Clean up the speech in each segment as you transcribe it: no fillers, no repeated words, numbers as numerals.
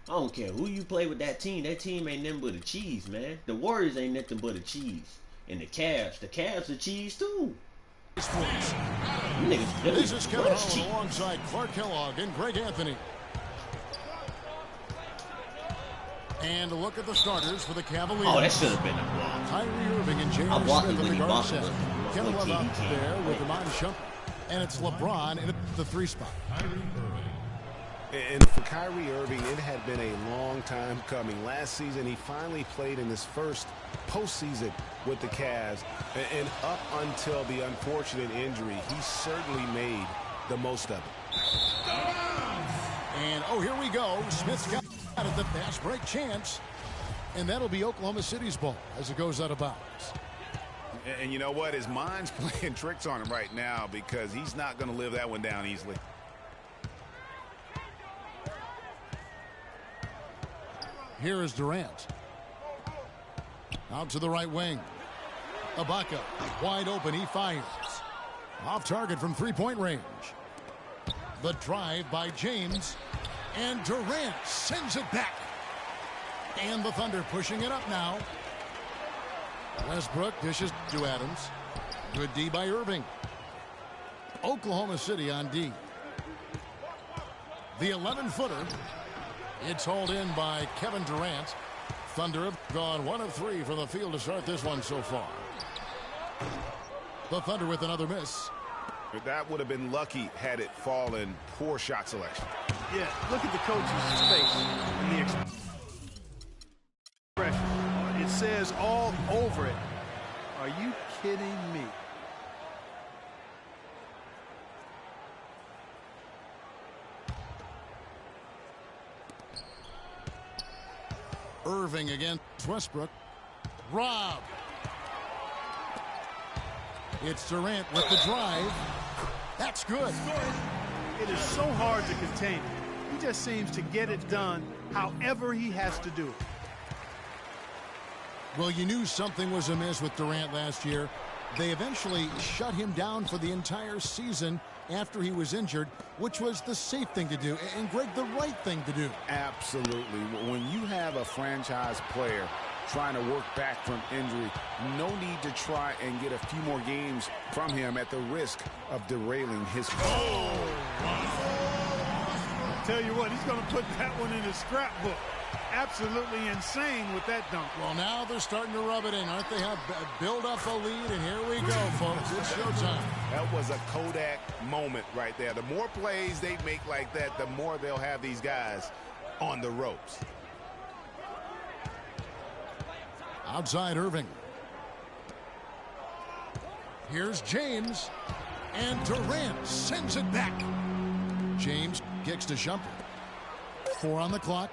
I don't care who you play with that team. That team ain't nothing but a cheese, man. The Warriors ain't nothing but a cheese. And the Cavs are cheese too. Sports. You niggas really This is Kevin cheese. Harlan alongside Clark Kellogg and Greg Anthony. And a look at the starters for the Cavaliers. Oh, that should have been a block. Kyrie Irving and James I blocked Smith it in when the he guard blocked set. it. Kevin Love out He there can't. with Iman Shumpert. And it's LeBron in the 3 spot. And for Kyrie Irving, it had been a long time coming. Last season, he finally played in his first postseason with the Cavs. And up until the unfortunate injury, he certainly made the most of it. And, oh, here we go. Smith's got it, the fast break chance. And that'll be Oklahoma City's ball as it goes out of bounds. And you know what? His mind's playing tricks on him right now because he's not going to live that one down easily. Here is Durant. Out to the right wing. Ibaka wide open. He fires. Off target from 3-point range. The drive by James. And Durant sends it back. And the Thunder pushing it up now. Westbrook dishes to Adams. Good D by Irving. Oklahoma City on D. The 11-footer. It's hauled in by Kevin Durant. Thunder have gone 1 of 3 from the field to start this one so far. The Thunder with another miss. That would have been lucky had it fallen. Poor shot selection. Yeah, look at the coach's face and the expression. It says all over it. Are you kidding me? Irving against Westbrook. Rob. It's Durant with the drive. That's good. It is so hard to contain him. He just seems to get it done however he has to do it. Well, you knew something was amiss with Durant last year. They eventually shut him down for the entire season after he was injured, which was the safe thing to do, and Greg, the right thing to do. Absolutely. When you have a franchise player trying to work back from injury, no need to try and get a few more games from him at the risk of derailing his career. I'll tell you what, he's going to put that one in his scrapbook. Absolutely insane with that dunk. Well, now they're starting to rub it in, aren't they? Have build up a lead, and here we go, folks. It's showtime. That was a Kodak moment right there. The more plays they make like that, the more they'll have these guys on the ropes. Outside Irving. Here's James. And Durant sends it back. James kicks to Shumpert. 4 on the clock.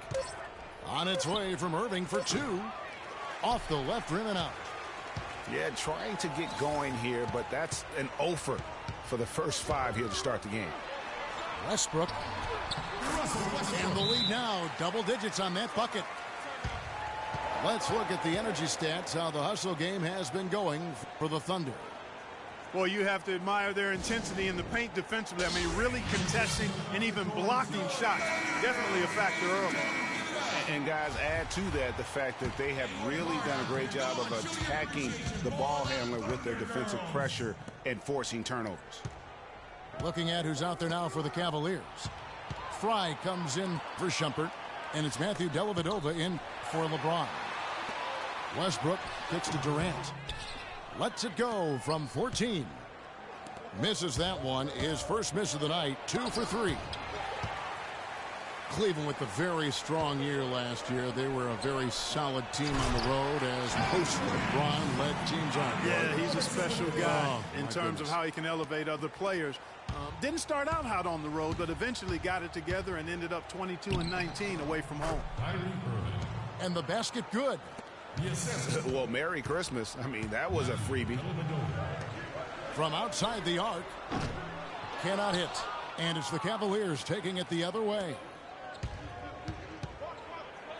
On its way from Irving for 2. Off the left rim and out. Yeah, trying to get going here, but that's an offer for the first 5 here to start the game. Westbrook. And the lead now. Double digits on that bucket. Let's look at the energy stats, how the hustle game has been going for the Thunder. Well, you have to admire their intensity in the paint defensively. I mean, really contesting and even blocking shots. Definitely a factor early. And guys, add to that the fact that they have really done a great job of attacking the ball handler with their defensive pressure and forcing turnovers. Looking at who's out there now for the Cavaliers. Fry comes in for Shumpert, and it's Matthew Dellavedova in for LeBron. Westbrook kicks to Durant. Lets it go from 14. Misses that one. His first miss of the night. 2 for 3. Cleveland with a very strong year last year. They were a very solid team on the road as most LeBron-led teams are. Yeah, he's a special guy in terms goodness. of how he can elevate other players. Didn't start out hot on the road, but eventually got it together and ended up 22 and 19 away from home. And the basket good. Well, Merry Christmas. I mean, that was a freebie. From outside the arc. Cannot hit. And it's the Cavaliers taking it the other way.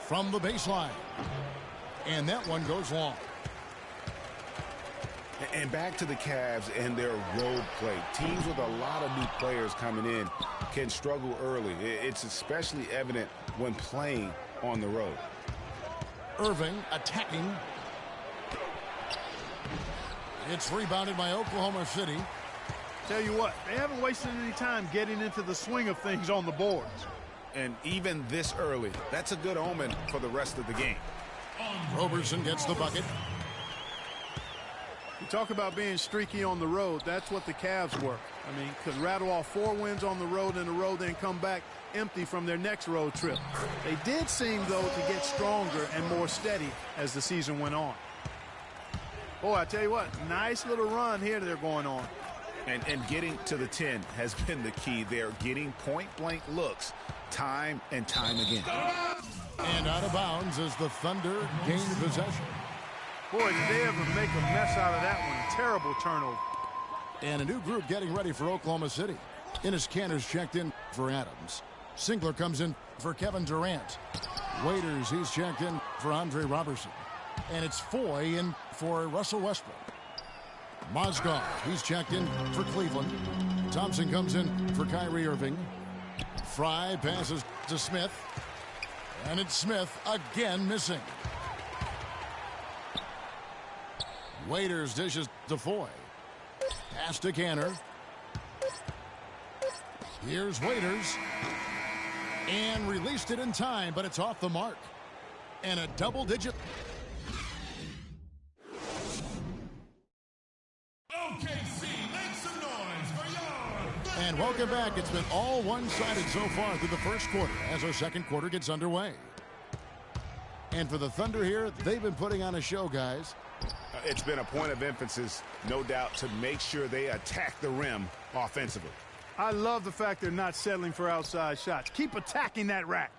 From the baseline. And that one goes long. And back to the Cavs and their road play. Teams with a lot of new players coming in can struggle early. It's especially evident when playing on the road. Irving attacking. It's rebounded by Oklahoma City. Tell you what, they haven't wasted any time getting into the swing of things on the boards. And even this early, that's a good omen for the rest of the game. Roberson gets the bucket. You talk about being streaky on the road. That's what the Cavs were. I mean, could rattle off 4 wins on the road in a row, then come back empty from their next road trip. They did seem, though, to get stronger and more steady as the season went on. Boy, I tell you what, nice little run here they're going on. And getting to the 10 has been the key. They're getting point-blank looks time and time again. And out of bounds as the Thunder gain possession. Boy, did they ever make a mess out of that one. Terrible turnover. And a new group getting ready for Oklahoma City. Enes Kanter's checked in for Adams. Singler comes in for Kevin Durant. Waiters, he's checked in for Andre Robertson. And it's Foy in for Russell Westbrook. Mozgov, he's checked in for Cleveland. Thompson comes in for Kyrie Irving. Fry passes to Smith. And it's Smith again missing. Waiters dishes to Foy. Pass to Kanter. Here's Waiters. And released it in time, but it's off the mark. And a double-digit. OKC, make some noise for y'all. And welcome back. It's been all one-sided so far through the first quarter as our second quarter gets underway. And for the Thunder here, they've been putting on a show, guys. It's been a point of emphasis, no doubt, to make sure they attack the rim offensively. I love the fact they're not settling for outside shots. Keep attacking that rack.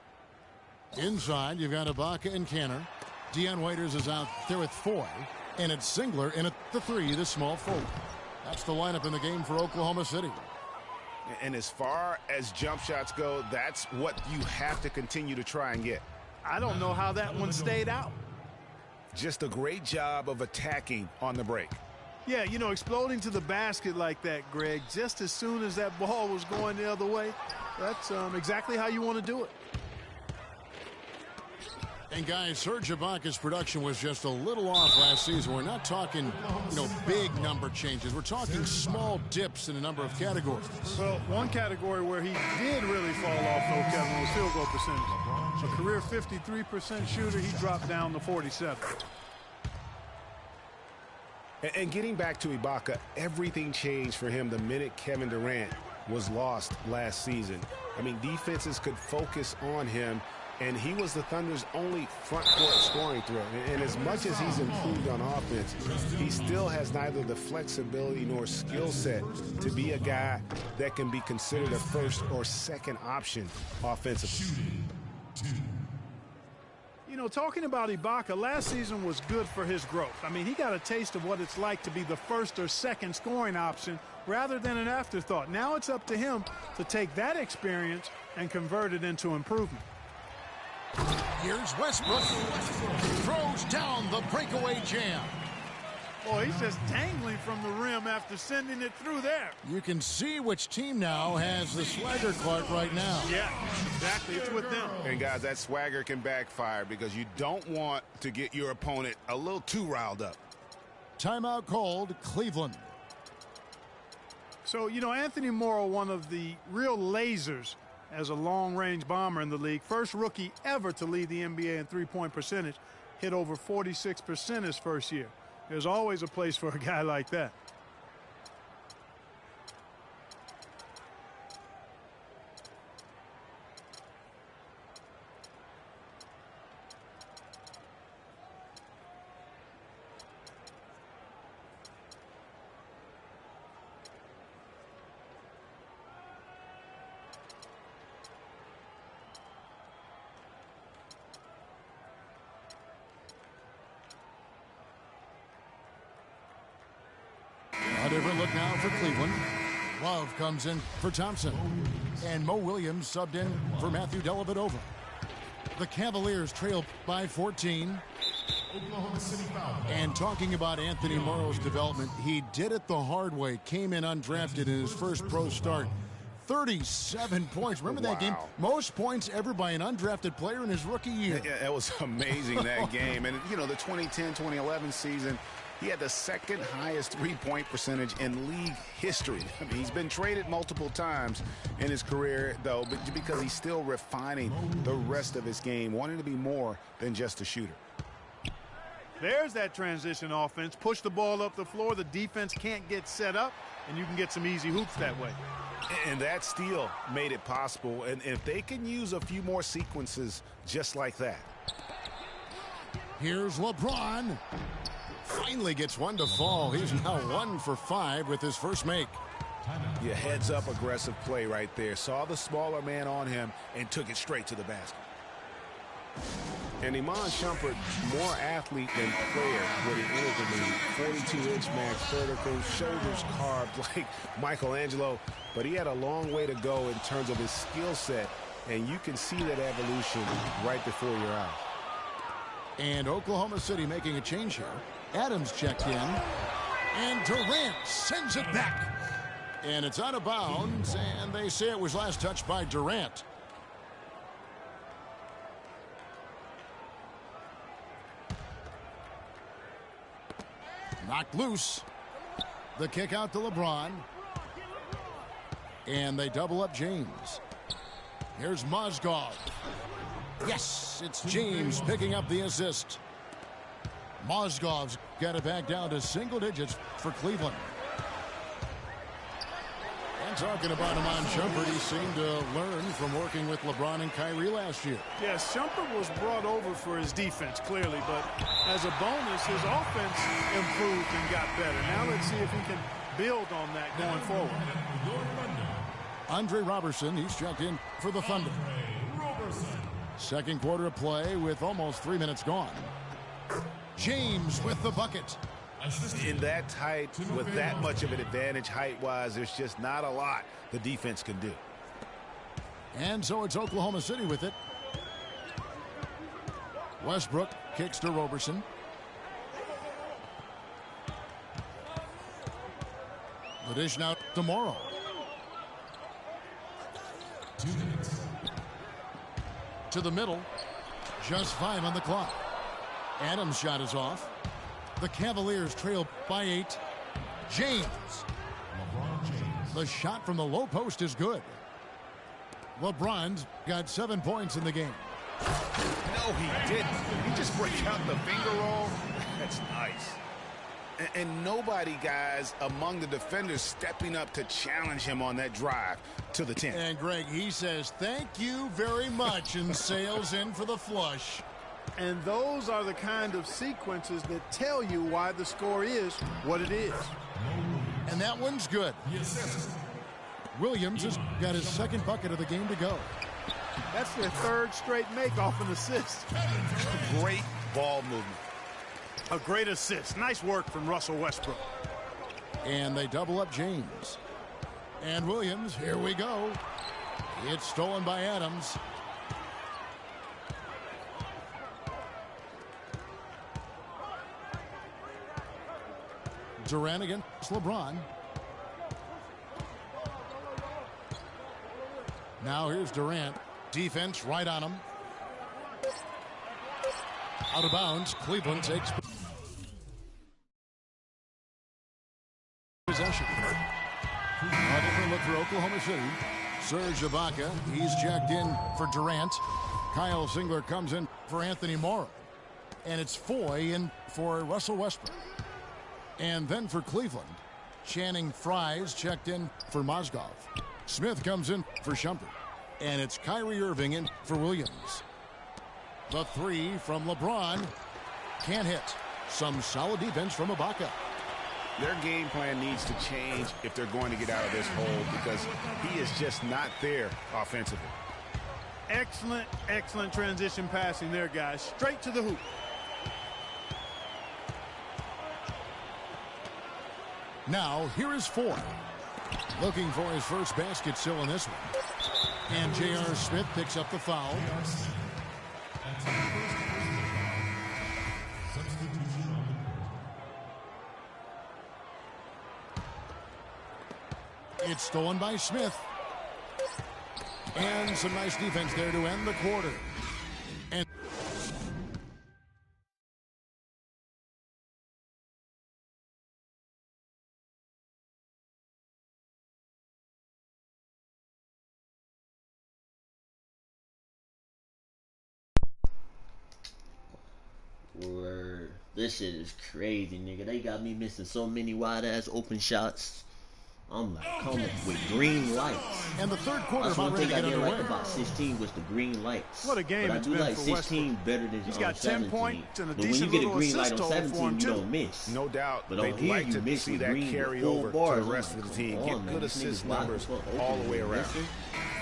Inside, you've got Ibaka and Kanter. Dion Waiters is out there with Foy. And it's Singler in at the 3, the small forward. That's the lineup in the game for Oklahoma City. And as far as jump shots go, that's what you have to continue to try and get. I don't know how that one stayed out. Just a great job of attacking on the break. Yeah, you know, exploding to the basket like that, Greg, just as soon as that ball was going the other way, that's exactly how you want to do it. And guys, Serge Ibaka's production was just a little off last season. We're not talking, big number changes. We're talking small dips in a number of categories. Well, one category where he did really fall off, though, Kevin, was field goal percentage. A career 53% shooter, he dropped down to 47. And getting back to Ibaka, everything changed for him the minute Kevin Durant was lost last season. I mean, defenses could focus on him, and he was the Thunder's only front court scoring threat. And as much as he's improved on offense, he still has neither the flexibility nor skill set to be a guy that can be considered a first or second option offensively. You know, talking about Ibaka, last season was good for his growth. I mean, he got a taste of what it's like to be the first or second scoring option rather than an afterthought. Now it's up to him to take that experience and convert it into improvement. Here's Westbrook. Throws down the breakaway jam. Boy, he's just dangling from the rim after sending it through there. You can see which team now has the swagger clock right now. Yeah, exactly. It's with them. And, guys, that swagger can backfire because you don't want to get your opponent a little too riled up. Timeout called, Cleveland. So, you know, Anthony Morrow, one of the real lasers as a long-range bomber in the league. First rookie ever to lead the NBA in three-point percentage. Hit over 46% his first year. There's always a place for a guy like that. A different look now for Cleveland. Love comes in for Thompson. And Mo Williams subbed in for Matthew Dellavedova. The Cavaliers trail by 14. And talking about Anthony Morrow's development, he did it the hard way. Came in undrafted in his first pro start. 37 points. Remember that game? Most points ever by an undrafted player in his rookie year. Yeah, that was amazing, that game. And, you know, the 2010-2011 season, he had the second highest three-point percentage in league history. I mean, he's been traded multiple times in his career, though, but because he's still refining the rest of his game, wanting to be more than just a shooter. There's that transition offense. Push the ball up the floor. The defense can't get set up, and you can get some easy hoops that way. And that steal made it possible. And if they can use a few more sequences just like that. Here's LeBron. Finally gets one to fall. He's now 1 for 5 with his first make. Yeah, heads-up aggressive play right there. Saw the smaller man on him and took it straight to the basket. And Iman Shumpert, more athlete than player when he entered the league. 42-inch max vertical, shoulders carved like Michelangelo. But he had a long way to go in terms of his skill set. And you can see that evolution right before your eyes. And Oklahoma City making a change here. Adams checked in. And Durant sends it back. And it's out of bounds. And they say it was last touched by Durant. Knocked loose. The kick out to LeBron. And they double up James. Here's Mozgov. Yes, it's James picking up the assist. Mozgov's got it back down to single digits for Cleveland. And talking about Iman Shumpert, he seemed to learn from working with LeBron and Kyrie last year. Yes, Shumpert was brought over for his defense, clearly, but as a bonus, his offense improved and got better. Now let's see if he can build on that going forward. Andre Robertson, he's checked in for the Thunder. Second quarter of play with almost 3 minutes gone. James with the bucket. In that tight, with that much of an advantage height-wise, there's just not a lot the defense can do. And so it's Oklahoma City with it. Westbrook kicks to Robertson. The dish now to Morrow. 2 minutes. To the middle. Just 5 on the clock. Adams' shot is off. The Cavaliers trail by 8. James. LeBron James. The shot from the low post is good. LeBron's got 7 points in the game. No, he didn't. He just break out the finger roll. That's nice. And nobody, guys, among the defenders stepping up to challenge him on that drive to the 10. And Greg, he says, thank you very much, and sails in for the flush. And those are the kind of sequences that tell you why the score is what it is. And that one's good. Williams has got his second bucket of the game to go. That's their third straight make off an assist. Great ball movement. A great assist. Nice work from Russell Westbrook. And they double up James. And Williams, here we go. It's stolen by Adams. Durant against LeBron. Now here's Durant. Defense right on him. Out of bounds. Cleveland takes possession. A different look for Oklahoma City. Serge Ibaka. He's checked in for Durant. Kyle Singler comes in for Anthony Morrow. And it's Foy in for Russell Westbrook. And then for Cleveland, Channing Frye's checked in for Mozgov. Smith comes in for Shumpert. And it's Kyrie Irving in for Williams. The three from LeBron can't hit. Some solid defense from Ibaka. Their game plan needs to change if they're going to get out of this hole because he is just not there offensively. Excellent, excellent transition passing there, guys. Straight to the hoop. Now, here is Foy. Looking for his first basket still in this one. And J.R. Smith picks up the foul. It's stolen by Smith. And some nice defense there to end the quarter. And Word. This shit is crazy, nigga. They got me missing so many wide ass open shots. I'm like coming with green lights. the third quarter That's about one ready to thing I get didn't like underway. about 16 was the green lights. What a game But I it's do been like for 16 Westbrook. better than He's got 10 17. points and a But when you decent get a little green light assist on total for 17, him, you too. don't miss. No doubt. But on They'd here, like you to miss see with that green carry full over bars. to the I'm rest like, of the team. come Get on, man. good These assist niggas wide numbers as fuck all open the way and around. missing.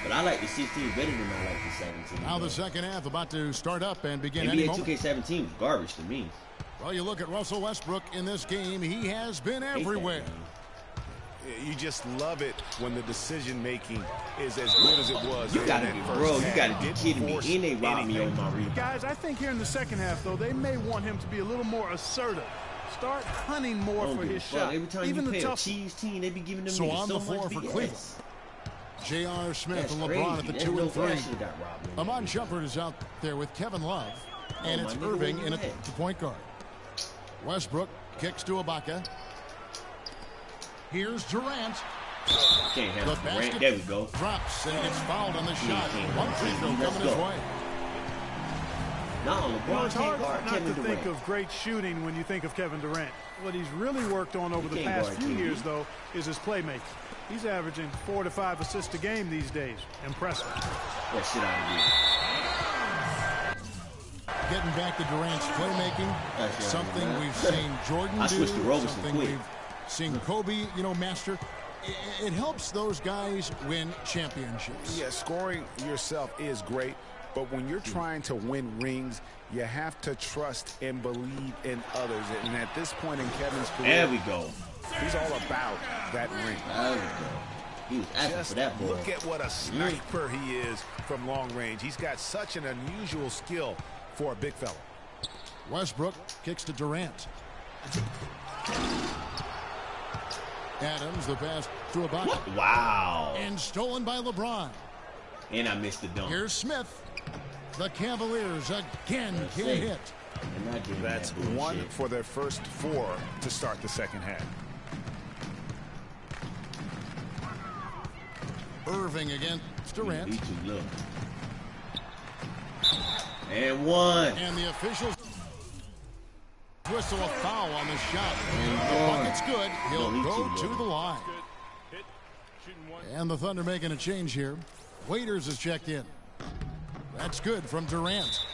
But I like the 16 better than I like the 17. Now the though. second half about to start up and begin any NBA moment. 2K17 was garbage to me. Well, you look at Russell Westbrook in this game. He has been Hate that everywhere. game. You just love it when the decision making is as good as it was. You in gotta that be, first bro. You half. gotta be Didn't kidding me. force And they robbed me anything. on my rebound. Guys, I think here in the second half, though, they may want him to be a little more assertive. Start hunting more Don't for give a his fuck. shot. Every time Even you the play a tough cheese team, they be giving them So niggas on so the floor much for BS. Cleveland. J.R. Smith That's and crazy. LeBron at the There's 2 no and 3. way I should've got robbed, man. Amon Shumpert is out there with Kevin Love. And Oh, it's my nigga, Irving where in you at at? the point guard. Westbrook kicks to Ibaka. Here's Durant. Can't The handle the basket rank. There we go. drops and he gets fouled on the shot. can't. One free throw Let's coming his go. way. No, You know, LeBron it's can't hard guard not Kevin to Durant. think of great shooting when you think of Kevin Durant. What he's really worked on over the can't past guard few KD. years, though, is his playmaking. He's averaging 4 to 5 assists a game these days. Impressive. That shit out of here. Getting back to Durant's playmaking, That's right, something man. we've seen Jordan I do, switched to Roberson something quick. we've seen Kobe, master. It helps those guys win championships. Yeah, scoring yourself is great, but when you're trying to win rings, you have to trust and believe in others. And at this point in Kevin's career, There we go. he's all about that ring. There we go. He was asking Just for that ball. look at what a sniper he is from long range. He's got such an unusual skill for a big fella. Westbrook kicks to Durant. Adams, the pass to Ibaka. What? Wow. And stolen by LeBron. And I missed the dunk. Here's Smith. The Cavaliers again can't safe. hit. And I did That's that one bullshit. for their first 4 to start the second half. Irving against Durant. He too low. And one. And the officials whistle a foul on the shot. And The one. bucket's good. He'll No, he go too to low. the line. And the Thunder making a change here. Waiters has checked in. That's good from Durant.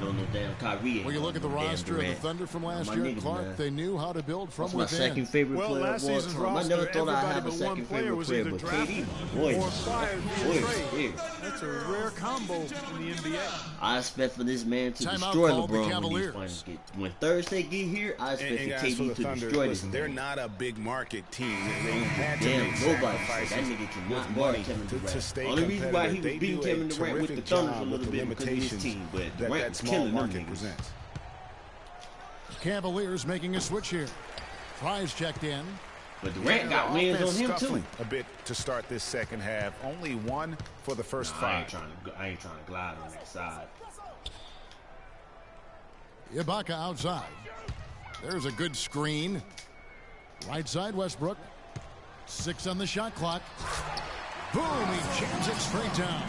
No damn Kyrie. When you look at the roster of the Thunder from last year, niggas, Clark, man. they knew how to build from That's my within. second favorite Well, player last of all season's time. I roster, never thought I'd everybody have a but one second player favorite was player, either but drafted KD, boy, or fired via boy, trade. yeah. That's a rare combo in the NBA. I expect for this man to Timeout destroy called the LeBron when Cavaliers. these finals get. When Thursday get here, I expect And for guys, for KD the to Thunder, destroy listen, this they're man. not a big market team. They had to Damn, make nobody said sacrifices that nigga cannot with guard money Kevin to Durant. stay Only reason why he competitive. was They beating do a Kevin Durant with the terrific Thunder a job little with the bit because of his limitations team, but that Durant was small killing them market niggas. presents. Cavaliers making a switch here. Fry's checked in. But Durant got The wins on offense him too. scuffling a bit to start this second half. Only 1 for the first I 5. ain't trying to glide on that side. Ibaka outside. There's a good screen. Right side Westbrook. 6 on the shot clock. Boom, he jams it straight down.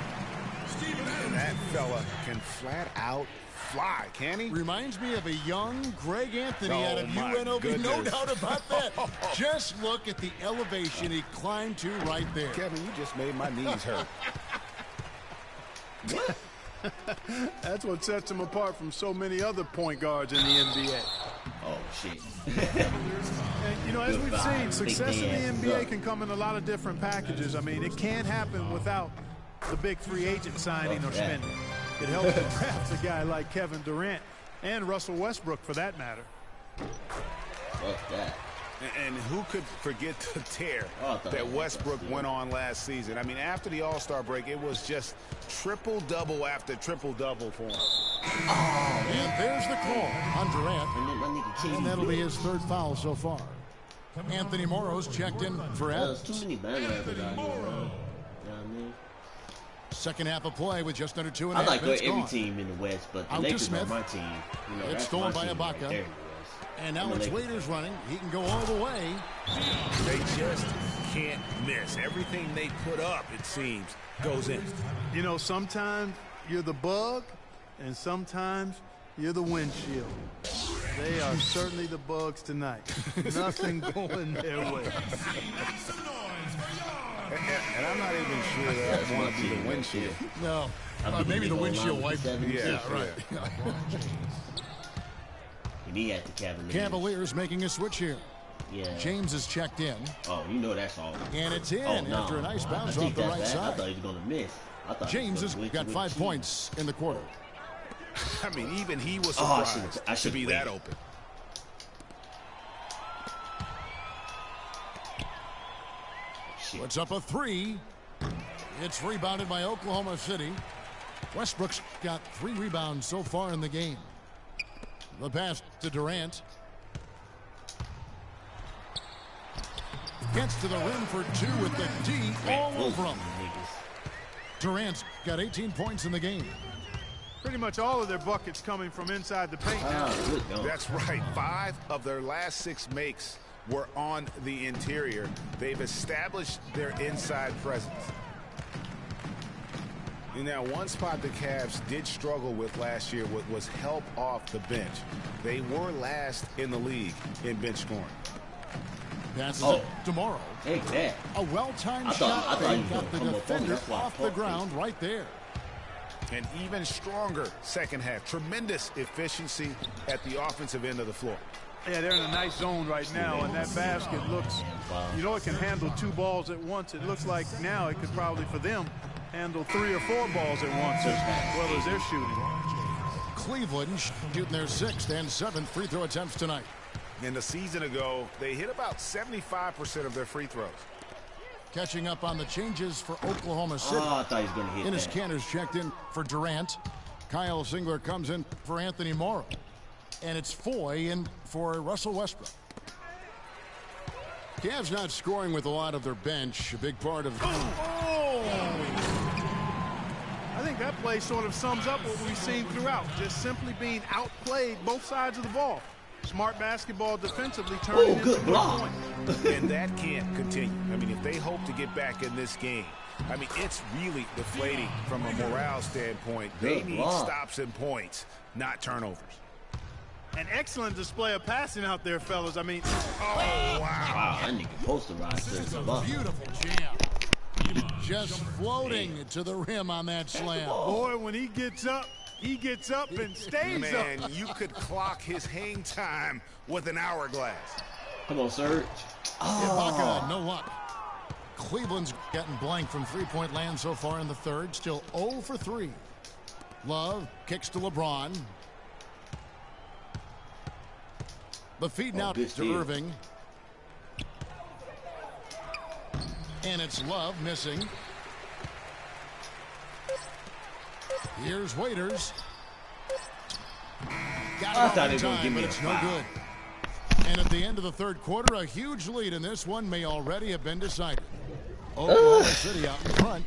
That fella can flat out fly, can he? Reminds me of a young Greg Anthony Oh, out of my UNLV. No goodness. doubt about that. Just look at the elevation he climbed to right there. Kevin, you just made my knees hurt. That's what sets him apart from so many other point guards in the NBA. Oh shit. And, as we've seen, success in the Big NBA ass can come in a lot of different packages. I mean, it can't happen without the big free agent signing or spending. It helps to draft a guy like Kevin Durant and Russell Westbrook, for that matter. Fuck that. And who could forget the tear Oh, I thought that I was Westbrook gonna went on last season? I mean, after the All-Star break, it was just triple-double after triple-double for him. And there's the call on Durant. And then my nigga KD. And that'll be his 3rd foul so far. Anthony Morrow's checked in for There's Adams. too many bandwagons out here, man. You know what I mean? Second half of play with just under 2.5 I like minutes every gone. team in the West, but the Out to Lakers are Smith. my team. You know, It's that's stolen my by team Ibaka. right there in the West. And now I'm a it's Lakers Waiters fan. running. He can go all the way. They just can't miss. Everything they put up, it seems, goes in. You know, sometimes you're the bug, and sometimes you're the windshield. They are certainly the bugs tonight. Nothing going their way. Make some noise for Yard. And I'm not even sure that I want to be the windshield. No. I believe Maybe they the go windshield line wiper. 76. Yeah, right. And he had the Cavaliers. Cavaliers making a switch here. Yeah. James is checked in. Oh, you know that's all. And it's in Oh, no. after a nice I bounce think off the that's right bad. I side. thought he was going to miss. I thought James he has was gonna got win 5 two. points in the quarter. I mean, even he was Oh, I surprised to should've be waited. that open. Shit. Puts up a 3. It's rebounded by Oklahoma City. Westbrook's got 3 rebounds so far in the game. The pass to Durant. Gets to the rim for 2 with the D all over him. Durant's got 18 points in the game. Pretty much all of their buckets coming from inside the paint now. Ah, good dunk. That's right. 5 of their last 6 makes were on the interior. They've established their inside presence. And now, one spot the Cavs did struggle with last year was help off the bench. They were last in the league in bench scoring. Passes Oh. it tomorrow. Take that. A well-timed I thought shot. he was Got gonna the come up on defender that block. off the ground right there. An even stronger second half. Tremendous efficiency at the offensive end of the floor. Yeah, they're in a nice zone right now, and that basket looks, you know, it can handle 2 balls at once. It looks like now it could probably, for them, handle 3 or 4 balls at once as well as they're shooting. Cleveland shooting their 6th and 7th free throw attempts tonight. And a season ago, they hit about 75% of their free throws. Catching up on the changes for Oklahoma City. Oh, I thought he was going to hit Enes that. Kanter's checked in for Durant. Kyle Singler comes in for Anthony Morrow. And it's Foy in for Russell Westbrook. Cavs not scoring with a lot of their bench. A big part of... I think that play sort of sums up what we've seen throughout, just simply being outplayed both sides of the ball. Smart basketball defensively turning Oh, into good good block. points. And that can't continue. I mean, if they hope to get back in this game, I mean, it's really deflating from a morale standpoint. They Good need block. stops and points, not turnovers. An excellent display of passing out there, fellas. I mean, Wow, that nigga posterized to the buck. Beautiful jam. Just floating to the rim on that slam. boy, when he gets up and stays Man, up. you could clock his hang time with an hourglass. Come on, Serge. Ibaka, no luck. Cleveland's gotten blank from three-point land so far in the third. Still 0 for 3. Love kicks to LeBron. The feed now good to steal. Irving. And it's Love missing. Here's Waiters. Got it I off thought in he was gonna time, give me but a it's no foul. good. And at the end of the third quarter, a huge lead in this one may already have been decided. Oklahoma City out in front.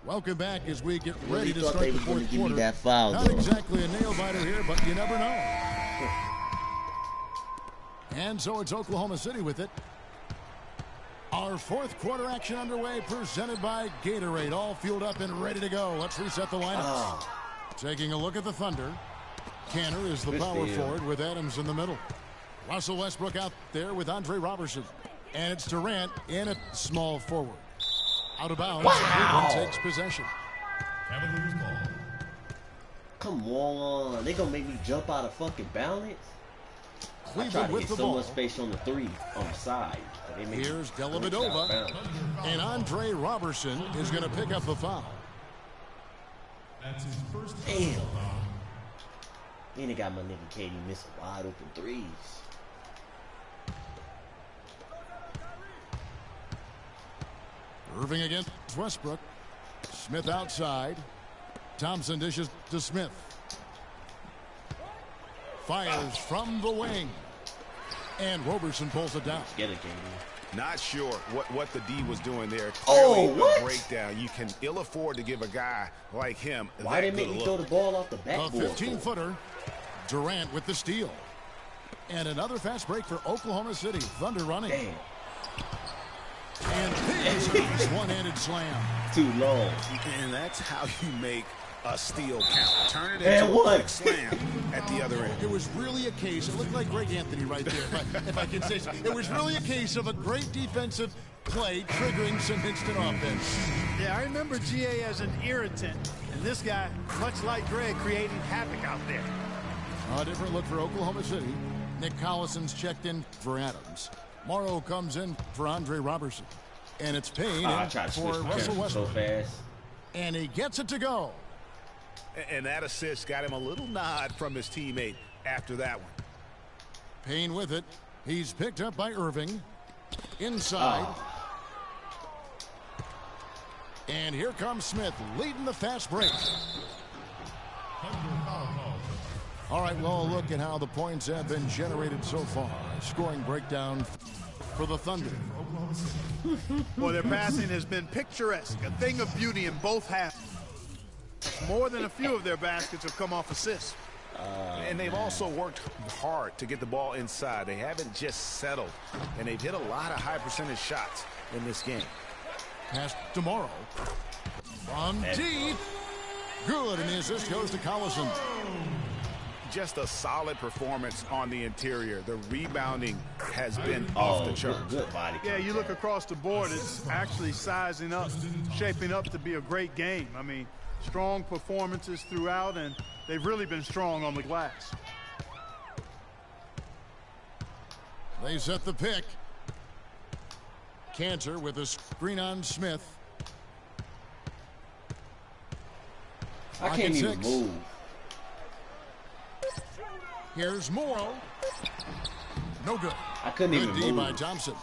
Welcome back as we get ready to thought start they the was gonna fourth give me quarter. that foul, Not though. exactly a nail biter here, but you never know. And so it's Oklahoma City with it. Our fourth quarter action underway, presented by Gatorade. All fueled up and ready to go. Let's reset the lineups. Taking a look at the Thunder. Canner is the Good power steal. forward with Adams in the middle. Russell Westbrook out there with Andre Robertson. And it's Durant in at small forward. Out of bounds. Cleveland takes possession. Cavaliers ball. Come on. They going to make me jump out of fucking balance? I tried Cleveland to with get the so ball. much space on the 3 on the side. but they make Here's me jump out of Dellavedova. bounds. And Andre Robertson is going to pick up the foul. That's his first Damn. Then they got my nigga KD missing wide open threes. Irving against Westbrook. Smith outside. Thompson dishes to Smith. Fires from the wing. And Roberson pulls it down. Get it, KD. Not sure what the D was doing there. Oh, Clearly what? a breakdown. You can ill afford to give a guy like him Why that they make good me a throw look. the ball off the A backboard? 15-footer. Durant with the steal. And another fast break for Oklahoma City. Thunder running. Damn. And there's a nice one-handed slam. Too long. And that's how you make a steal count. Turn it And into a one. quick slam at the other end. It was really a case. It looked like Greg Anthony right there, if I can say so. It was really a case of a great defensive play triggering some instant offense. Yeah, I remember GA as an irritant. And this guy, much like Greg, creating havoc out there. A different look for Oklahoma City. Nick Collison's checked in for Adams. Morrow comes in for Andre Robertson. And it's Payne I in tried to for switch my Russell camera so Westbrook. fast. And he gets it to go. And that assist got him a little nod from his teammate after that one. Payne with it. He's picked up by Irving. Inside. And here comes Smith leading the fast break. All right, well, look at how the points have been generated so far. Scoring breakdown for the Thunder. Well, their passing has been picturesque, a thing of beauty in both halves. More than a few of their baskets have come off assists. And they've also worked hard to get the ball inside. They haven't just settled. And they've hit a lot of high percentage shots in this game. Pass tomorrow. From deep. Good, and the assist goes to Collison. Just a solid performance on the interior. The rebounding has been off the charts. Good body. Yeah, you look across the board, it's actually sizing up, shaping up to be a great game. I mean, strong performances throughout, and they've really been strong on the glass. They set the pick. Cantor with a screen on Smith. I can't even move. Here's Morrow. No good. I couldn't Good even D move. by Thompson.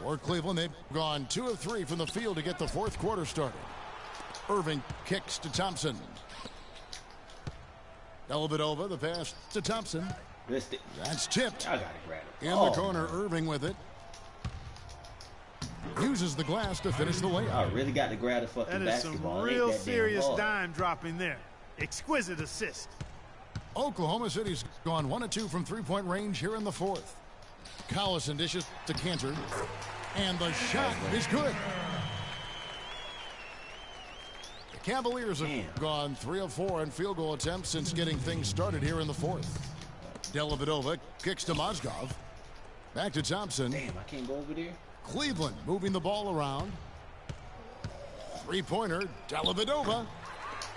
For Cleveland, they've gone 2 of 3 from the field to get the fourth quarter started. Irving kicks to Thompson. Dellavedova, the pass to Thompson. That's tipped. I gotta grab it. In the corner, Irving with it. Uses the glass to finish the layup. I really got to grab the fucking That is some basketball. It ain't real that damn serious hard. dime dropping there. Exquisite assist. Oklahoma City's gone 1 of 2 from three-point range here in the fourth. Collison dishes to Cantor. And the shot is good. The Cavaliers have gone 3 of 4 in field goal attempts since getting things started here in the fourth. Dellavedova kicks to Mozgov. Back to Thompson. Damn, I can't go over there. Cleveland moving the ball around. Three-pointer, Dellavedova.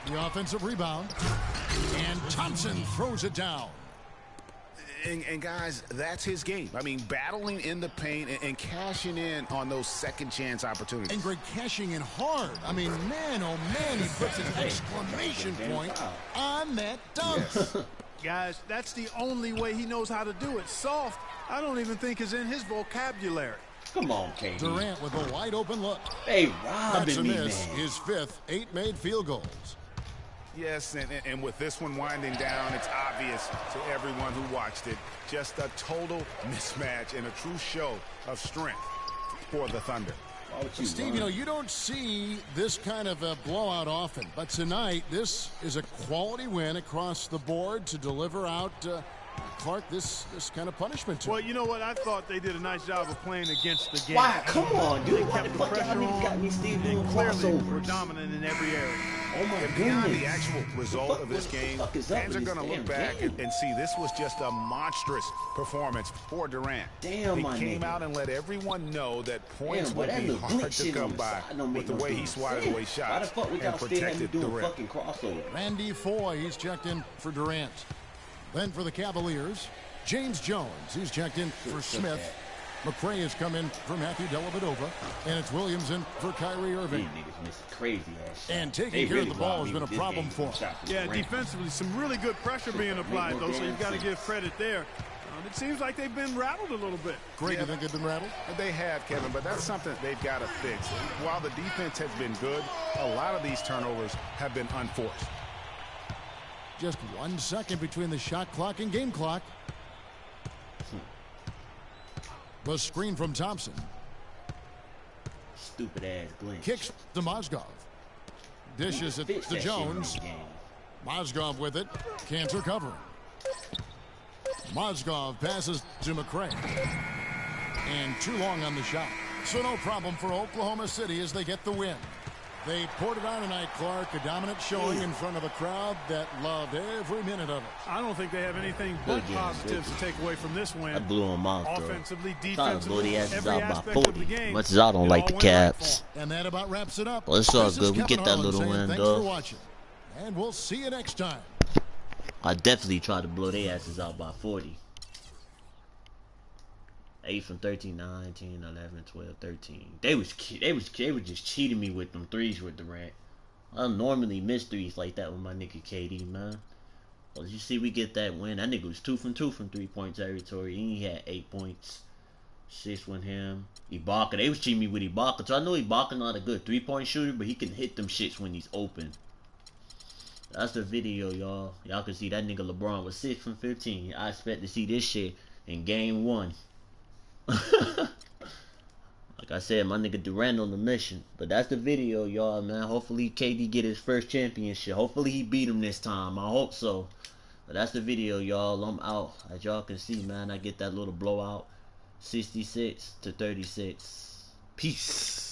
The offensive rebound. And Thompson throws it down. And guys, that's his game. I mean, battling in the paint and cashing in on those second chance opportunities. And Greg cashing in hard. I mean, man, oh man, he puts an exclamation point on that dunk. Guys, that's the only way he knows how to do it. Soft, I don't even think is in his vocabulary. Come on, KD. Durant with a wide open look. They That's robbing a me, miss. man. His fifth, 8 made field goals. Yes, and with this one winding down, it's obvious to everyone who watched it. Just a total mismatch and a true show of strength for the Thunder. Why would you Steve, run? you know, you don't see this kind of a blowout often, but tonight this is a quality win across the board to deliver out Clark this kind of punishment to Well, him. you know what? I thought they did a nice job of playing against the game. Why? Come on, dude. They Why the kept the fuck y'all pressure niggas got on, me still doing and clearly were crossovers? dominant in every area. Oh my And beyond goodness. the actual result of this What the game, fuck is up fans with are this going to look damn back game? and see this was just a monstrous performance for Durant. Damn, he my came nigga. out and let everyone know that points Damn, boy, would that be little hard glitch to shit come on the by side don't make with the no way he damn swatted sense. away shots Why the fuck we and gotta still have to protected do a Durant. fucking crossover? Randy Foy, he's checked in for Durant. Then for the Cavaliers, James Jones, he's checked in for Smith. McRae has come in for Matthew Dellavedova. And it's Williams in for Kyrie These Irving. niggas missing crazy ass shots. And taking They care of really the ball robbed has me been a with this problem game for with them. shots from Yeah, Durant. defensively, some really good pressure being applied, no though, so damn you've got to sense. give credit there. It seems like they've been rattled a little bit. Greg, you think they've been rattled? They have, Kevin, but that's something they've got to fix. While the defense has been good, a lot of these turnovers have been unforced. Just 1 second between the shot clock and game clock. The screen from Thompson. Stupid ass glitch. Kicks to Mozgov. Dishes it Fix to that Jones. shit in the game. Mozgov with it. Can't recover. Mozgov passes to McCray. And too long on the shot. So no problem for Oklahoma City as they get the win. They poured it on tonight, Clark. A dominant showing in front of a crowd that loved every minute of it. I don't think they have anything but Good game, positives good to take away from this win. I blew him off, though. Offensively, Trying to blow defensively, the asses every out by aspect of 40. the game. Much as I don't it like all the went right for Caps. And that about wraps it up. Well, it's all This is good. We Kevin get that Harlan little saying win, thanks though. for watching. And we'll see you next time. I definitely tried to blow their asses out by 40. 8 from 13, 9, 10, 11, 12, 13. They were just cheating me with them threes with Durant. I don't normally miss threes like that with my nigga KD, man. Well, as you see, we get that win. That nigga was 2 from 2 from 3-point territory. He had 8 points. 6 with him. Ibaka, they was cheating me with Ibaka. So I know Ibaka not a good 3-point shooter, but he can hit them shits when he's open. That's the video, y'all. Y'all can see that nigga LeBron was 6 from 15. I expect to see this shit in game 1. Like I said, my nigga Durant on the mission. But that's the video, y'all, man. Hopefully KD get his first championship. Hopefully he beat him this time. I hope so. But that's the video, y'all. I'm out. As y'all can see, man, I get that little blowout. 66-36. Peace.